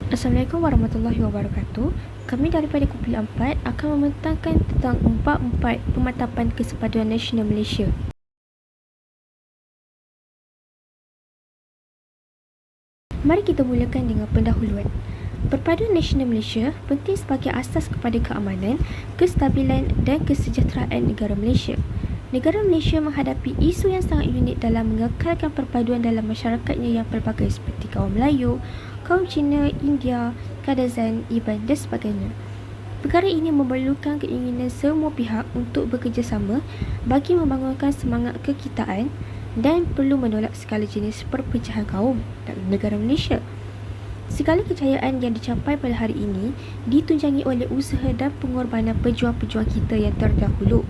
Assalamualaikum warahmatullahi wabarakatuh. Kami daripada Kumpulan 4 akan membentangkan tentang 4 Pemantapan Kesempadanan Nasional Malaysia. Mari kita mulakan dengan pendahuluan. Perpaduan Nasional Malaysia penting sebagai asas kepada keamanan, kestabilan dan kesejahteraan negara Malaysia. Negara Malaysia menghadapi isu yang sangat unik dalam mengekalkan perpaduan dalam masyarakatnya yang pelbagai seperti kaum Melayu, kaum Cina, India, Kadazan, Iban dan sebagainya. Perkara ini memerlukan keinginan semua pihak untuk bekerjasama bagi membangunkan semangat kekitaan dan perlu menolak segala jenis perpecahan kaum dalam negara Malaysia. Segala kejayaan yang dicapai pada hari ini ditunjangi oleh usaha dan pengorbanan pejuang-pejuang kita yang terdahulu.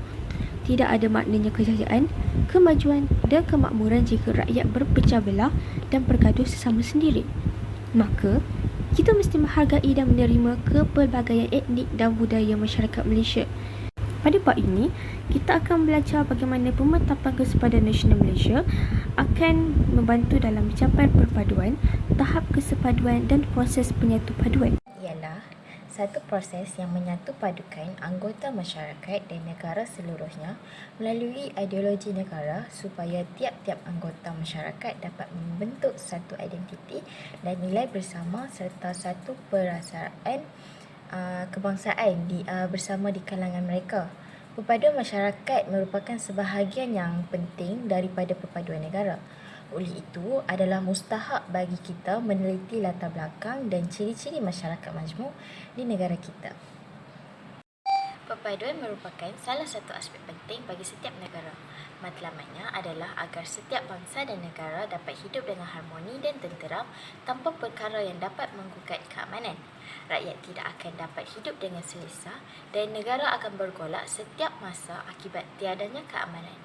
Tidak ada maknanya kejayaan, kemajuan dan kemakmuran jika rakyat berpecah belah dan bergaduh sesama sendiri. Maka, kita mesti menghargai dan menerima kepelbagaian etnik dan budaya masyarakat Malaysia. Pada bab ini, kita akan belajar bagaimana Pemantapan Kesempadanan Nasional Malaysia akan membantu dalam mencapai perpaduan, tahap kesepaduan dan proses penyatu paduan. Ialah satu proses yang menyatu padukan anggota masyarakat dan negara seluruhnya melalui ideologi negara supaya tiap-tiap anggota masyarakat dapat membentuk satu identiti dan nilai bersama serta satu perasaan kebangsaan bersama di kalangan mereka. Perpaduan masyarakat merupakan sebahagian yang penting daripada perpaduan negara. Oleh itu, adalah mustahak bagi kita meneliti latar belakang dan ciri-ciri masyarakat majmuk di negara kita. Perpaduan merupakan salah satu aspek penting bagi setiap negara. Matlamatnya adalah agar setiap bangsa dan negara dapat hidup dengan harmoni dan tenteram tanpa perkara yang dapat menggugat keamanan. Rakyat tidak akan dapat hidup dengan selesa dan negara akan bergolak setiap masa akibat tiadanya keamanan.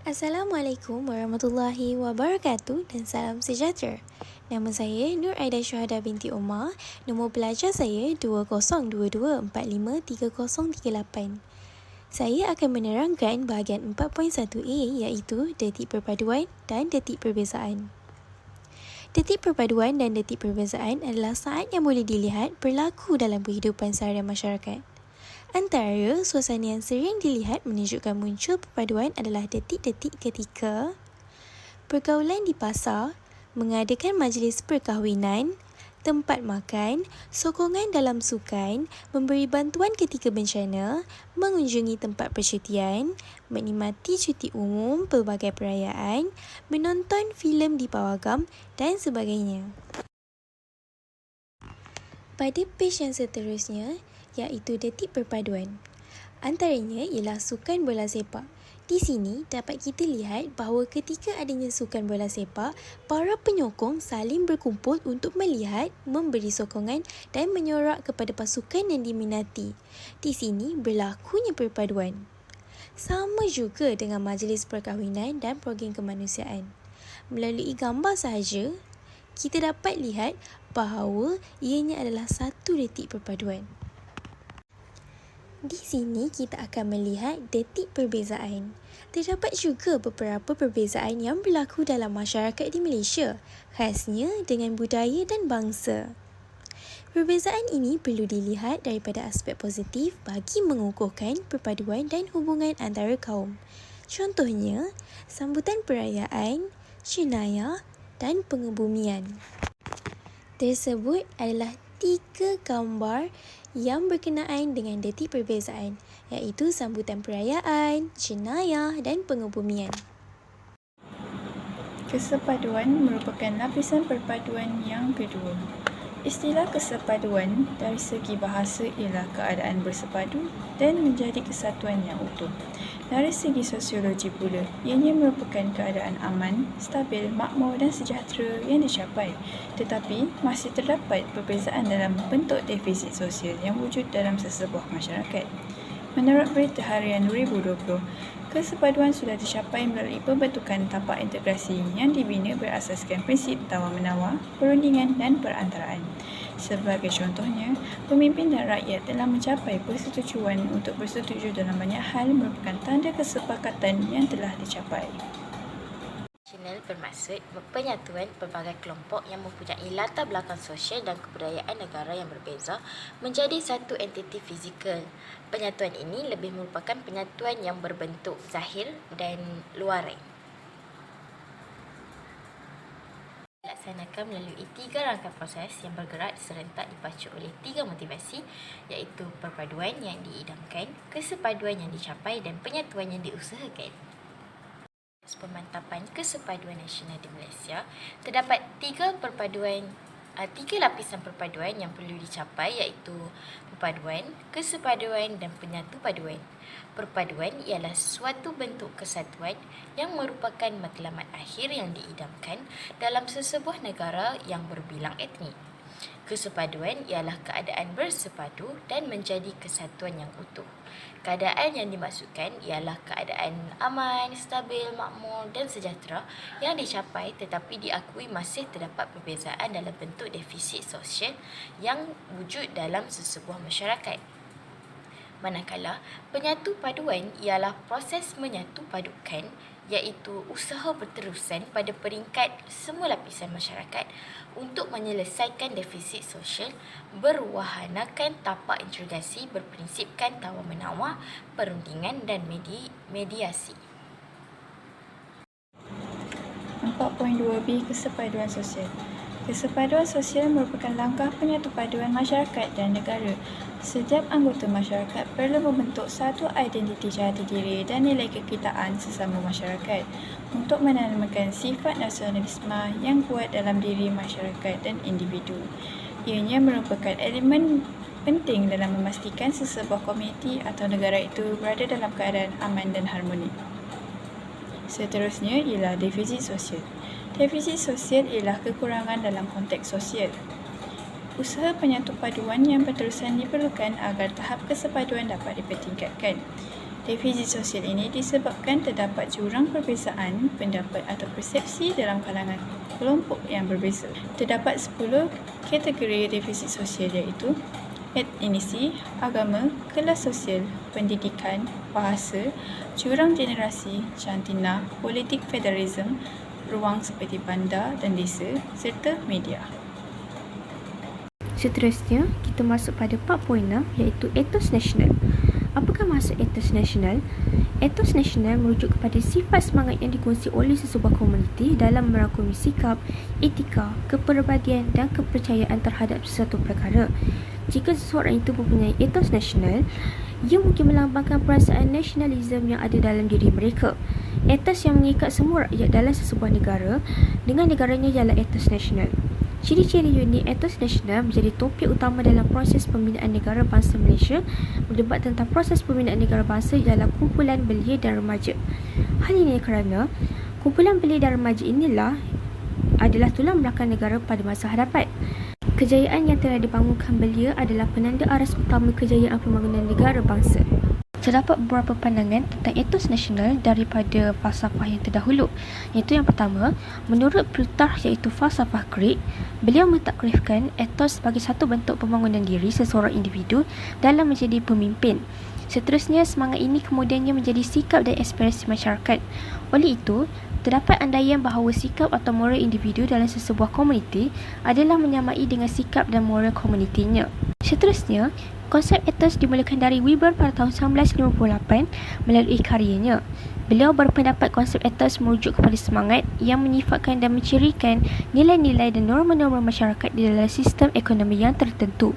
Assalamualaikum warahmatullahi wabarakatuh dan salam sejahtera. Nama saya Nur Aida Syuhada binti Omar. Nombor pelajar saya 2022453038. Saya akan menerangkan bahagian 4.1A iaitu detik perpaduan dan detik perbezaan. Detik perpaduan dan detik perbezaan adalah saat yang boleh dilihat berlaku dalam kehidupan seharian masyarakat. Antara suasana yang sering dilihat menunjukkan muncul perpaduan adalah detik-detik ketika pergaulan di pasar, mengadakan majlis perkahwinan, tempat makan, sokongan dalam sukan, memberi bantuan ketika bencana, mengunjungi tempat percutian, menikmati cuti umum, pelbagai perayaan, menonton filem di pawagam dan sebagainya. Pada page yang seterusnya, iaitu detik perpaduan. Antaranya ialah sukan bola sepak. Di sini dapat kita lihat bahawa ketika adanya sukan bola sepak, para penyokong saling berkumpul untuk melihat, memberi sokongan dan menyorak kepada pasukan yang diminati. Di sini berlakunya perpaduan. Sama juga dengan majlis perkahwinan dan program kemanusiaan. Melalui gambar sahaja, kita dapat lihat bahawa ianya adalah satu detik perpaduan. Di sini kita akan melihat detik perbezaan. Terdapat juga beberapa perbezaan yang berlaku dalam masyarakat di Malaysia, khasnya dengan budaya dan bangsa. Perbezaan ini perlu dilihat daripada aspek positif bagi mengukuhkan perpaduan dan hubungan antara kaum. Contohnya, sambutan perayaan, jenayah dan pengebumian. Tersebut adalah 3 gambar yang berkenaan dengan detik perbezaan, iaitu sambutan perayaan, jenayah dan pengebumian. Kesepaduan merupakan lapisan perpaduan yang kedua. Istilah kesepaduan dari segi bahasa ialah keadaan bersepadu dan menjadi kesatuan yang utuh. Dari segi sosiologi pula, ianya merupakan keadaan aman, stabil, makmur dan sejahtera yang dicapai. Tetapi, masih terdapat perbezaan dalam bentuk defisit sosial yang wujud dalam sesebuah masyarakat. Menurut Berita Harian 2020, kesepaduan sudah dicapai melalui pembentukan tapak integrasi yang dibina berasaskan prinsip tawar-menawar, perundingan dan perantaraan. Sebagai contohnya, pemimpin dan rakyat telah mencapai persetujuan untuk bersetuju dalam banyak hal merupakan tanda kesepakatan yang telah dicapai. nasional bermaksud penyatuan pelbagai kelompok yang mempunyai latar belakang sosial dan kebudayaan negara yang berbeza menjadi satu entiti fizikal. Penyatuan ini lebih merupakan penyatuan yang berbentuk zahir dan luaran. Dilaksanakan melalui 3 rangkaian proses yang bergerak serentak dipacu oleh 3 motivasi, iaitu perpaduan yang diidamkan, kesepaduan yang dicapai dan penyatuan yang diusahakan. Pemantapan kesepaduan nasional di Malaysia, terdapat 3 lapisan perpaduan yang perlu dicapai, iaitu perpaduan, kesepaduan dan penyatu paduan. Perpaduan ialah suatu bentuk kesatuan yang merupakan matlamat akhir yang diidamkan dalam sesebuah negara yang berbilang etnik. Kesepaduan ialah keadaan bersepadu dan menjadi kesatuan yang utuh. Keadaan yang dimaksudkan ialah keadaan aman, stabil, makmur dan sejahtera yang dicapai tetapi diakui masih terdapat perbezaan dalam bentuk defisit sosial yang wujud dalam sesebuah masyarakat. Manakala penyatu paduan ialah proses menyatu padukan, iaitu usaha berterusan pada peringkat semua lapisan masyarakat untuk menyelesaikan defisit sosial, berwahanakan tapak interogasi, berprinsipkan tawar-menawar, perundingan dan mediasi. 4.2b Kesepaduan sosial. Kesepaduan sosial merupakan langkah penyatu paduan masyarakat dan negara. Setiap anggota masyarakat perlu membentuk satu identiti jati diri dan nilai kekitaan sesama masyarakat untuk menanamkan sifat nasionalisme yang kuat dalam diri masyarakat dan individu. Ianya merupakan elemen penting dalam memastikan sesebuah komuniti atau negara itu berada dalam keadaan aman dan harmoni. Seterusnya ialah defisit sosial. Defisit sosial ialah kekurangan dalam konteks sosial. Usaha penyatu paduan yang berterusan diperlukan agar tahap kesepaduan dapat dipertingkatkan. Defisit sosial ini disebabkan terdapat jurang perbezaan pendapat atau persepsi dalam kalangan kelompok yang berbeza. Terdapat 10 kategori defisit sosial, iaitu etnisi, agama, kelas sosial, pendidikan, bahasa, jurang generasi, jantina, politik federalisme, ruang seperti bandar dan desa serta media. Seterusnya, kita masuk pada 4.6 iaitu etos nasional. Apakah maksud etos nasional? Etos nasional merujuk kepada sifat semangat yang dikongsi oleh sesebuah komuniti dalam merangkumi sikap, etika, kepribadian dan kepercayaan terhadap sesuatu perkara. Jika seseorang itu mempunyai etos nasional, ia mungkin melambangkan perasaan nasionalisme yang ada dalam diri mereka. Etos yang mengikat semua rakyat dalam sesebuah negara dengan negaranya ialah etos nasional. Ciri-ciri unik etos nasional menjadi topik utama dalam proses pembinaan negara bangsa Malaysia. Berdebat tentang proses pembinaan negara bangsa ialah kumpulan belia dan remaja. Hal ini kerana kumpulan belia dan remaja inilah adalah tulang belakang negara pada masa hadapan. Kejayaan yang telah dibangunkan belia adalah penanda aras utama kejayaan pembangunan negara bangsa. Terdapat beberapa pandangan tentang etos nasional daripada falsafah yang terdahulu, iaitu yang pertama, menurut Plutarch iaitu falsafah Greek, beliau mentakrifkan etos sebagai satu bentuk pembangunan diri seseorang individu dalam menjadi pemimpin. Seterusnya, semangat ini kemudiannya menjadi sikap dan aspirasi masyarakat. Oleh itu, terdapat andaian bahawa sikap atau moral individu dalam sesebuah komuniti adalah menyamai dengan sikap dan moral komunitinya. Seterusnya, konsep etos dimulakan dari Weber pada tahun 1958 melalui karyanya. Beliau berpendapat konsep etos merujuk kepada semangat yang menyifatkan dan mencirikan nilai-nilai dan norma-norma masyarakat di dalam sistem ekonomi yang tertentu.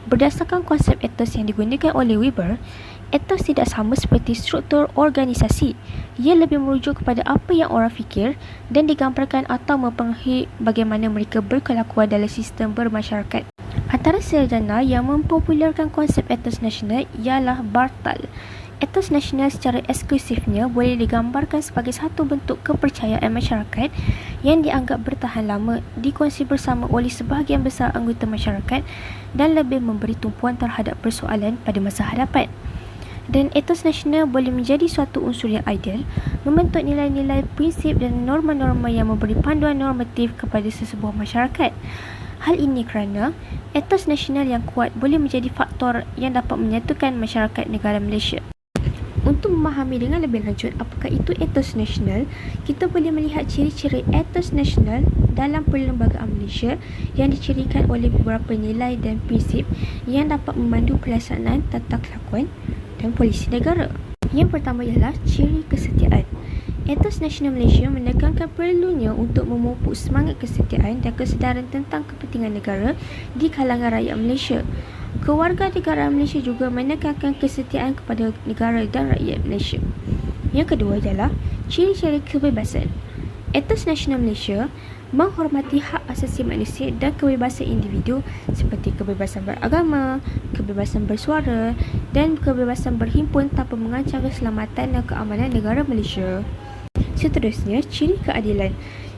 Berdasarkan konsep etos yang digunakan oleh Weber, etos tidak sama seperti struktur organisasi. Ia lebih merujuk kepada apa yang orang fikir dan digambarkan atau mempengaruhi bagaimana mereka berkelakuan dalam sistem bermasyarakat. Antara sarjana yang mempopularkan konsep etos nasional ialah Bartal. Etos nasional secara eksklusifnya boleh digambarkan sebagai satu bentuk kepercayaan masyarakat yang dianggap bertahan lama, dikongsi bersama oleh sebahagian besar anggota masyarakat dan lebih memberi tumpuan terhadap persoalan pada masa hadapan. Dan etos nasional boleh menjadi suatu unsur yang ideal, membentuk nilai-nilai, prinsip dan norma-norma yang memberi panduan normatif kepada sesebuah masyarakat. Hal ini kerana etos nasional yang kuat boleh menjadi faktor yang dapat menyatukan masyarakat negara Malaysia. Untuk memahami dengan lebih lanjut apakah itu etos nasional, kita boleh melihat ciri-ciri etos nasional dalam perlembagaan Malaysia yang dicirikan oleh beberapa nilai dan prinsip yang dapat memandu pelaksanaan tata kelakuan dan polisi negara. Yang pertama ialah ciri kesetiaan. Etos Nasional Malaysia menekankan perlunya untuk memupuk semangat kesetiaan dan kesedaran tentang kepentingan negara di kalangan rakyat Malaysia. Kewarganegaraan Malaysia juga menekankan kesetiaan kepada negara dan rakyat Malaysia. Yang kedua ialah ciri-ciri kebebasan. Etos Nasional Malaysia menghormati hak asasi manusia dan kebebasan individu seperti kebebasan beragama, kebebasan bersuara dan kebebasan berhimpun tanpa mengancam keselamatan dan keamanan negara Malaysia. Seterusnya, ciri keadilan.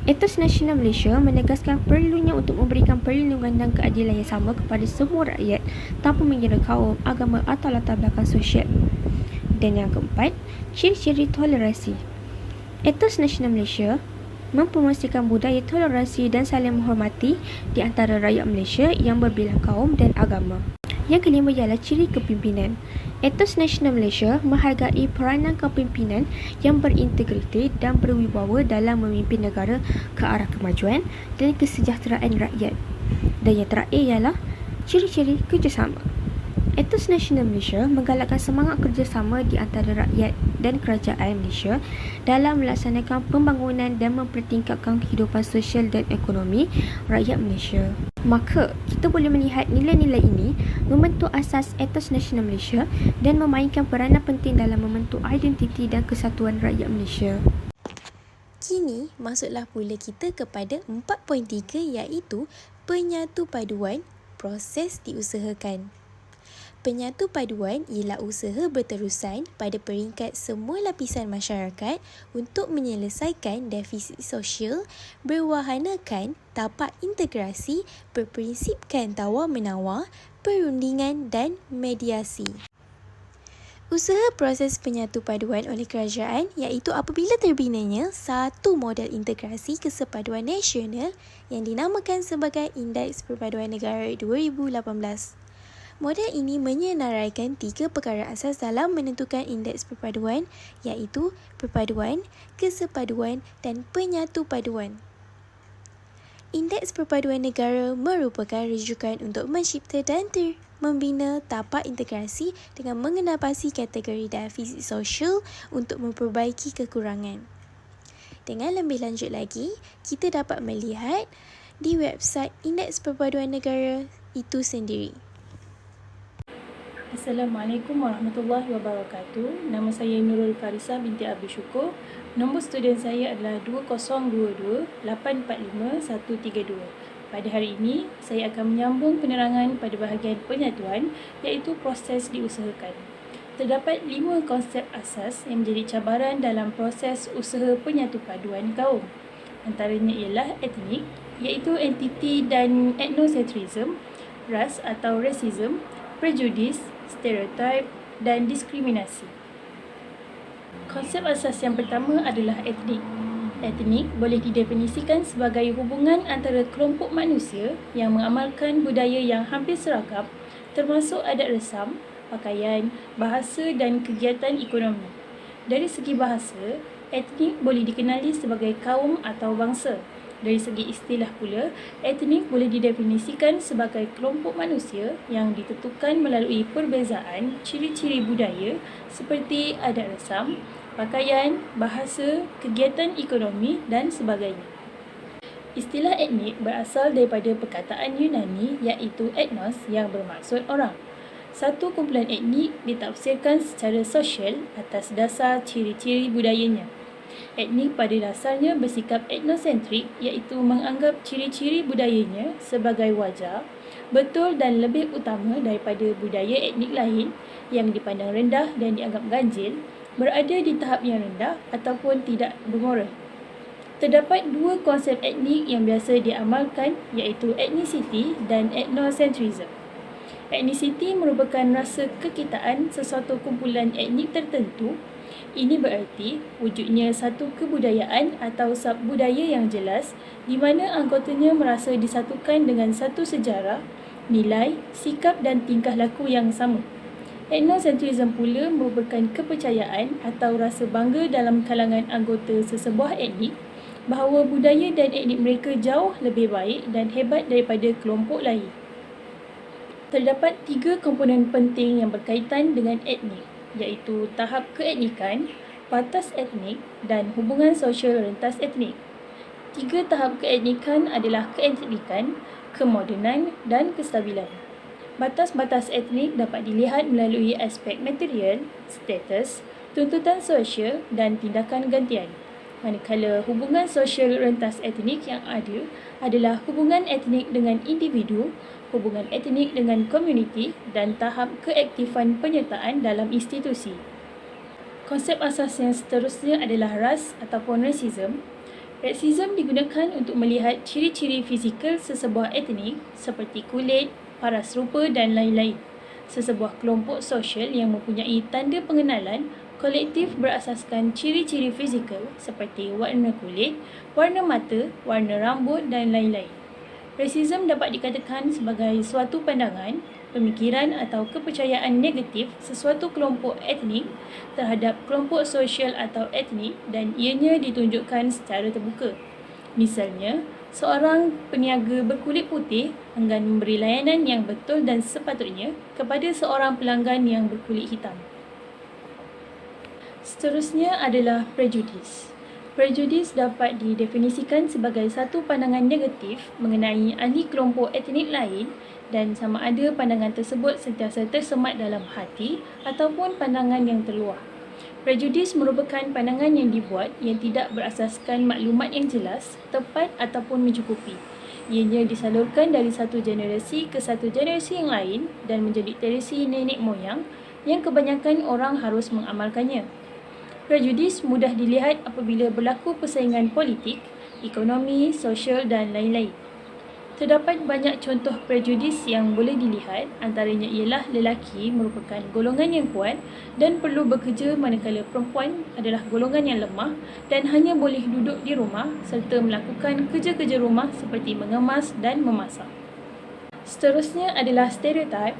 Etos Nasional Malaysia menegaskan perlunya untuk memberikan perlindungan dan keadilan yang sama kepada semua rakyat tanpa mengira kaum, agama atau latar belakang sosial. Dan yang keempat, ciri-ciri toleransi. Etos Nasional Malaysia mempromosikan budaya toleransi dan saling menghormati di antara rakyat Malaysia yang berbilang kaum dan agama. Yang kelima ialah ciri kepimpinan. Etos Nasional Malaysia menghargai peranan kepimpinan yang berintegriti dan berwibawa dalam memimpin negara ke arah kemajuan dan kesejahteraan rakyat. Dan yang terakhir ialah ciri-ciri kerjasama. Etos Nasional Malaysia menggalakkan semangat kerjasama di antara rakyat dan kerajaan Malaysia dalam melaksanakan pembangunan dan mempertingkatkan kehidupan sosial dan ekonomi rakyat Malaysia. Maka, kita boleh melihat nilai-nilai ini membentuk asas etos Nasional Malaysia dan memainkan peranan penting dalam membentuk identiti dan kesatuan rakyat Malaysia. Kini, masuklah pula kita kepada 4.3 iaitu penyatu paduan proses diusahakan. Penyatu paduan ialah usaha berterusan pada peringkat semua lapisan masyarakat untuk menyelesaikan defisit sosial berwahanakan tapak integrasi berprinsipkan tawar-menawar, perundingan dan mediasi. Usaha proses penyatu paduan oleh kerajaan iaitu apabila terbinanya satu model integrasi kesepaduan nasional yang dinamakan sebagai Indeks Perpaduan Negara 2018. Model ini menyenaraikan 3 perkara asas dalam menentukan indeks perpaduan iaitu perpaduan, kesepaduan dan penyatu paduan. Indeks perpaduan negara merupakan rujukan untuk mencipta dan membina tapak integrasi dengan mengenapasi kategori defisit sosial untuk memperbaiki kekurangan. Dengan lebih lanjut lagi, kita dapat melihat di website Indeks Perpaduan Negara itu sendiri. Assalamualaikum warahmatullahi wabarakatuh. Nama saya Nurul Farisah binti Abi Syukur. Nombor student saya adalah 2022-845-132. Pada hari ini, saya akan menyambung penerangan pada bahagian penyatuan iaitu proses diusahakan. Terdapat 5 konsep asas yang menjadi cabaran dalam proses usaha penyatu paduan kaum. Antaranya ialah etnik iaitu entiti dan ethnocentrism, ras atau racism, prejudis, stereotip dan diskriminasi. Konsep asas yang pertama adalah etnik. Etnik boleh didefinisikan sebagai hubungan antara kelompok manusia yang mengamalkan budaya yang hampir seragam termasuk adat resam, pakaian, bahasa dan kegiatan ekonomi. Dari segi bahasa, etnik boleh dikenali sebagai kaum atau bangsa. Dari segi istilah pula, etnik boleh didefinisikan sebagai kelompok manusia yang ditentukan melalui perbezaan ciri-ciri budaya seperti adat resam, pakaian, bahasa, kegiatan ekonomi dan sebagainya. Istilah etnik berasal daripada perkataan Yunani iaitu ethnos yang bermaksud orang. Satu kumpulan etnik ditafsirkan secara sosial atas dasar ciri-ciri budayanya. Etnik pada dasarnya bersikap etnosentrik iaitu menganggap ciri-ciri budayanya sebagai wajar, betul dan lebih utama daripada budaya etnik lain yang dipandang rendah dan dianggap ganjil, berada di tahap yang rendah ataupun tidak bermoral. Terdapat 2 konsep etnik yang biasa diamalkan iaitu ethnicity dan ethnocentrism. Ethnicity merupakan rasa kekitaan sesuatu kumpulan etnik tertentu. Ini bererti wujudnya satu kebudayaan atau subbudaya yang jelas di mana anggotanya merasa disatukan dengan satu sejarah, nilai, sikap dan tingkah laku yang sama. Ethnocentrism pula merupakan kepercayaan atau rasa bangga dalam kalangan anggota sesebuah etnik bahawa budaya dan etnik mereka jauh lebih baik dan hebat daripada kelompok lain. Terdapat 3 komponen penting yang berkaitan dengan etnik, iaitu tahap keetnikan, batas etnik dan hubungan sosial rentas etnik. 3 tahap keetnikan adalah keetnikan, kemodenan dan kestabilan. Batas-batas etnik dapat dilihat melalui aspek material, status, tuntutan sosial dan tindakan gantian. Manakala hubungan sosial rentas etnik yang ada adalah hubungan etnik dengan individu, hubungan etnik dengan komuniti dan tahap keaktifan penyertaan dalam institusi. Konsep asas yang seterusnya adalah ras ataupun rasism. Rasism digunakan untuk melihat ciri-ciri fizikal sesebuah etnik seperti kulit, paras rupa dan lain-lain. Sesebuah kelompok sosial yang mempunyai tanda pengenalan kolektif berasaskan ciri-ciri fizikal seperti warna kulit, warna mata, warna rambut dan lain-lain. Rasism dapat dikatakan sebagai suatu pandangan, pemikiran atau kepercayaan negatif sesuatu kelompok etnik terhadap kelompok sosial atau etnik dan ianya ditunjukkan secara terbuka. Misalnya, seorang peniaga berkulit putih enggan memberi layanan yang betul dan sepatutnya kepada seorang pelanggan yang berkulit hitam. Seterusnya adalah prejudis. Prejudis dapat didefinisikan sebagai satu pandangan negatif mengenai ahli kelompok etnik lain dan sama ada pandangan tersebut sentiasa tersemat dalam hati ataupun pandangan yang terluar. Prejudis merupakan pandangan yang dibuat yang tidak berasaskan maklumat yang jelas, tepat ataupun mencukupi. Ianya disalurkan dari satu generasi ke satu generasi yang lain dan menjadi tradisi nenek moyang yang kebanyakan orang harus mengamalkannya. Prejudis mudah dilihat apabila berlaku persaingan politik, ekonomi, sosial dan lain-lain. Terdapat banyak contoh prejudis yang boleh dilihat, antaranya ialah lelaki merupakan golongan yang kuat dan perlu bekerja manakala perempuan adalah golongan yang lemah dan hanya boleh duduk di rumah serta melakukan kerja-kerja rumah seperti mengemas dan memasak. Seterusnya adalah stereotip.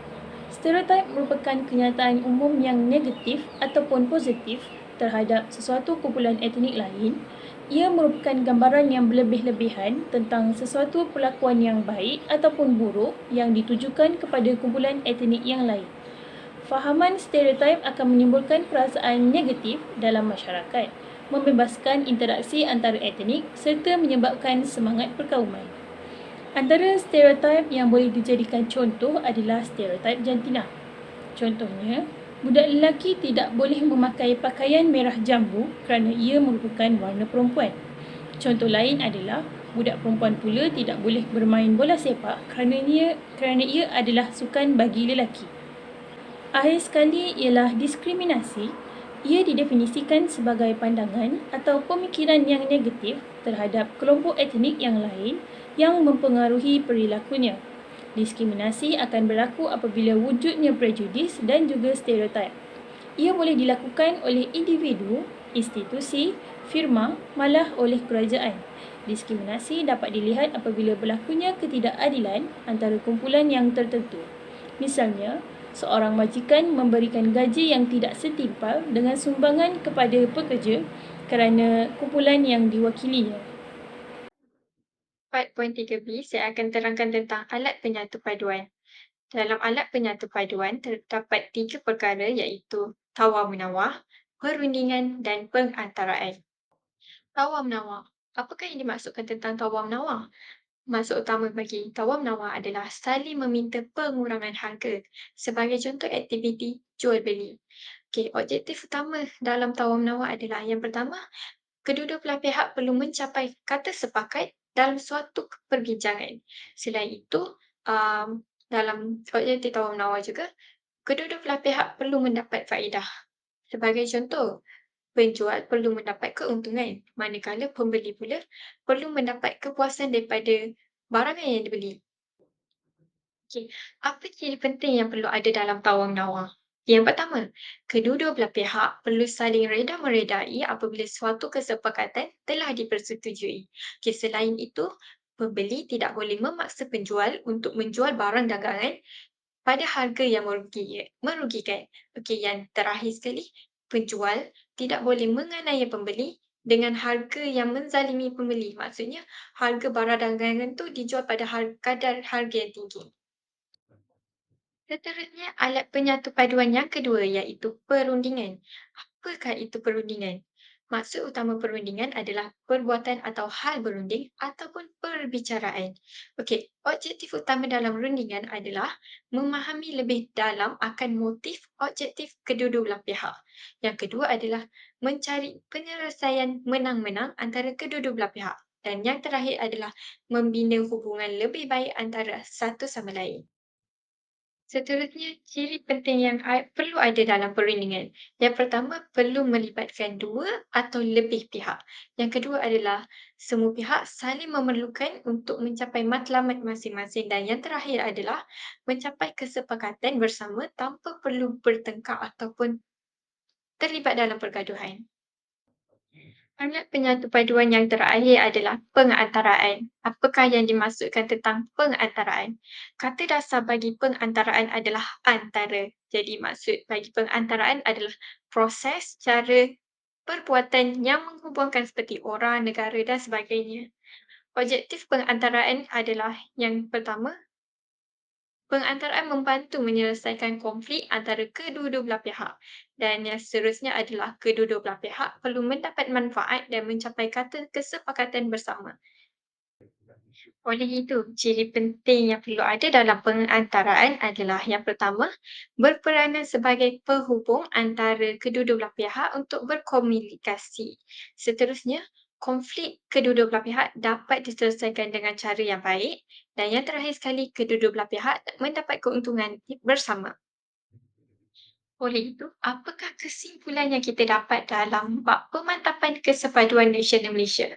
Stereotip merupakan kenyataan umum yang negatif ataupun positif terhadap sesuatu kumpulan etnik lain. Ia merupakan gambaran yang berlebih-lebihan tentang sesuatu perlakuan yang baik ataupun buruk yang ditujukan kepada kumpulan etnik yang lain. Fahaman stereotip akan menimbulkan perasaan negatif dalam masyarakat, membebaskan interaksi antara etnik serta menyebabkan semangat perkauman. Antara stereotip yang boleh dijadikan contoh adalah stereotip jantina. Contohnya, budak lelaki tidak boleh memakai pakaian merah jambu kerana ia merupakan warna perempuan. Contoh lain adalah budak perempuan pula tidak boleh bermain bola sepak kerana ia adalah sukan bagi lelaki. Akhir sekali ialah diskriminasi. Ia didefinisikan sebagai pandangan atau pemikiran yang negatif terhadap kelompok etnik yang lain yang mempengaruhi perilakunya. Diskriminasi akan berlaku apabila wujudnya prejudis dan juga stereotip. Ia boleh dilakukan oleh individu, institusi, firma, malah oleh kerajaan. Diskriminasi dapat dilihat apabila berlakunya ketidakadilan antara kumpulan yang tertentu. Misalnya, seorang majikan memberikan gaji yang tidak setimpal dengan sumbangan kepada pekerja kerana kumpulan yang diwakilinya. 4.3b, saya akan terangkan tentang alat penyatu paduan. Dalam alat penyatu paduan terdapat 3 perkara iaitu tawar-menawar, perundingan dan pengantaraan. Tawar-menawar. Apakah yang dimaksudkan tentang tawar-menawar? Maksud utama bagi tawar-menawar adalah saling meminta pengurangan harga sebagai contoh aktiviti jual beli. Objektif utama dalam tawar-menawar adalah yang pertama, kedua-dua belah pihak perlu mencapai kata sepakat dalam suatu perbincangan. Selain itu, dalam objektif tawar-menawar juga, kedua-dua belah pihak perlu mendapat faedah. Sebagai contoh, penjual perlu mendapat keuntungan, manakala pembeli pula perlu mendapat kepuasan daripada barangan yang dibeli. Apa ciri penting yang perlu ada dalam tawar-menawar? Yang pertama, kedua-dua belah pihak perlu saling reda-meredai apabila suatu kesepakatan telah dipersetujui. Selain itu, pembeli tidak boleh memaksa penjual untuk menjual barang dagangan pada harga yang merugikan. Okey, yang terakhir sekali, penjual tidak boleh menganiaya pembeli dengan harga yang menzalimi pembeli. Maksudnya, harga barang dagangan tu dijual pada kadar harga yang tinggi. Seterusnya, alat penyatu paduan yang kedua iaitu perundingan. Apakah itu perundingan? Maksud utama perundingan adalah perbuatan atau hal berunding ataupun perbicaraan. Okey, objektif utama dalam rundingan adalah memahami lebih dalam akan motif objektif kedua-dua belah pihak. Yang kedua adalah mencari penyelesaian menang-menang antara kedua-dua belah pihak. Dan yang terakhir adalah membina hubungan lebih baik antara satu sama lain. Seterusnya, ciri penting yang perlu ada dalam perundingan. Yang pertama, perlu melibatkan dua atau lebih pihak. Yang kedua adalah semua pihak saling memerlukan untuk mencapai matlamat masing-masing. Dan yang terakhir adalah mencapai kesepakatan bersama tanpa perlu bertengkar ataupun terlibat dalam pergaduhan. Alat penyatu paduan yang terakhir adalah pengantaraan. Apakah yang dimaksudkan tentang pengantaraan? Kata dasar bagi pengantaraan adalah antara. Jadi maksud bagi pengantaraan adalah proses, cara, perbuatan yang menghubungkan seperti orang, negara dan sebagainya. Objektif pengantaraan adalah yang pertama, pengantaraan membantu menyelesaikan konflik antara kedua-dua belah pihak. Dan yang seterusnya adalah kedua-dua belah pihak perlu mendapat manfaat dan mencapai kata kesepakatan bersama. Oleh itu, ciri penting yang perlu ada dalam pengantaraan adalah yang pertama, berperanan sebagai penghubung antara kedua-dua belah pihak untuk berkomunikasi. Seterusnya, konflik kedua-dua belah pihak dapat diselesaikan dengan cara yang baik dan yang terakhir sekali, kedua-dua belah pihak mendapat keuntungan bersama. Oleh itu, apakah kesimpulan yang kita dapat dalam bab pemantapan kesepaduan nasional Malaysia?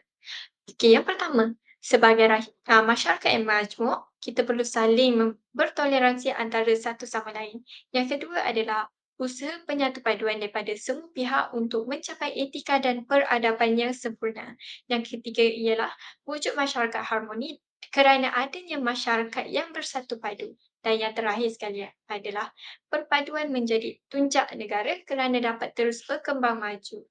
Okey, yang pertama, sebagai masyarakat yang majmuk, kita perlu saling bertoleransi antara satu sama lain. Yang kedua adalah usaha penyatu paduan daripada semua pihak untuk mencapai etika dan peradaban yang sempurna. Yang ketiga ialah wujud masyarakat harmoni kerana adanya masyarakat yang bersatu padu. Dan yang terakhir sekali adalah perpaduan menjadi tunjak negara kerana dapat terus berkembang maju.